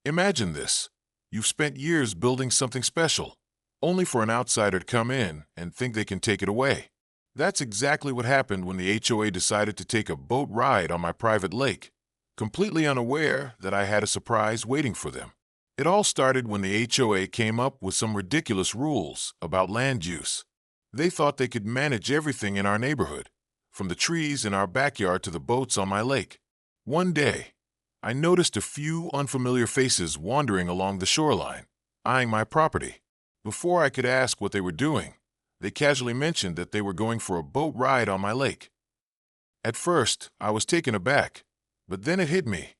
Imagine this. You've spent years building something special, only for an outsider to come in and think they can take it away. That's exactly what happened when the HOA decided to take a boat ride on my private lake, completely unaware that I had a surprise waiting for them. It all started when the HOA came up with some ridiculous rules about land use. They thought they could manage everything in our neighborhood, from the trees in our backyard to the boats on my lake. One day, I noticed a few unfamiliar faces wandering along the shoreline, eyeing my property. Before I could ask what they were doing, they casually mentioned that they were going for a boat ride on my lake. At first, I was taken aback, but then it hit me.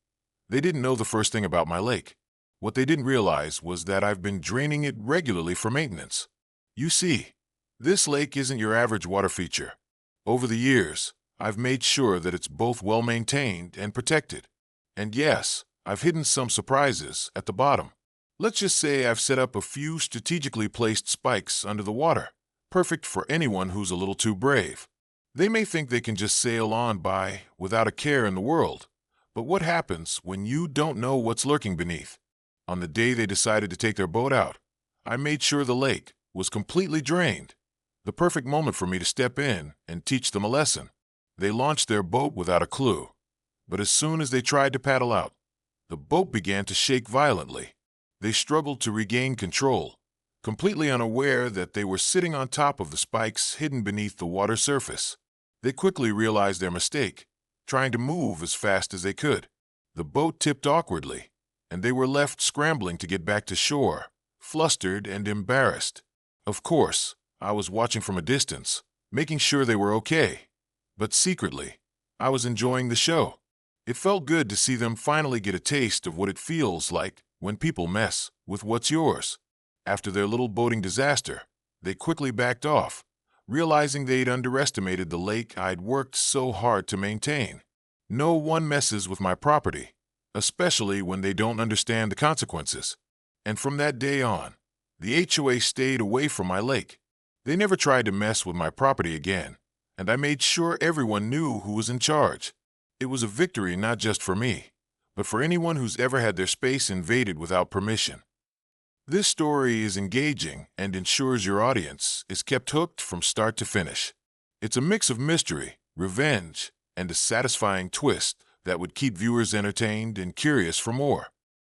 They didn't know the first thing about my lake. What they didn't realize was that I've been draining it regularly for maintenance. You see, this lake isn't your average water feature. Over the years, I've made sure that it's both well-maintained and protected. And yes, I've hidden some surprises at the bottom. Let's just say I've set up a few strategically placed spikes under the water, perfect for anyone who's a little too brave. They may think they can just sail on by without a care in the world, but what happens when you don't know what's lurking beneath? On the day they decided to take their boat out, I made sure the lake was completely drained. The perfect moment for me to step in and teach them a lesson. They launched their boat without a clue, but as soon as they tried to paddle out, the boat began to shake violently. They struggled to regain control, completely unaware that they were sitting on top of the spikes hidden beneath the water surface. They quickly realized their mistake, trying to move as fast as they could. The boat tipped awkwardly, and they were left scrambling to get back to shore, flustered and embarrassed. Of course, I was watching from a distance, making sure they were okay. But secretly, I was enjoying the show. It felt good to see them finally get a taste of what it feels like when people mess with what's yours. After their little boating disaster, they quickly backed off, realizing they'd underestimated the lake I'd worked so hard to maintain. No one messes with my property, especially when they don't understand the consequences. And from that day on, the HOA stayed away from my lake. They never tried to mess with my property again, and I made sure everyone knew who was in charge. It was a victory not just for me, but for anyone who's ever had their space invaded without permission. This story is engaging and ensures your audience is kept hooked from start to finish. It's a mix of mystery, revenge, and a satisfying twist that would keep viewers entertained and curious for more.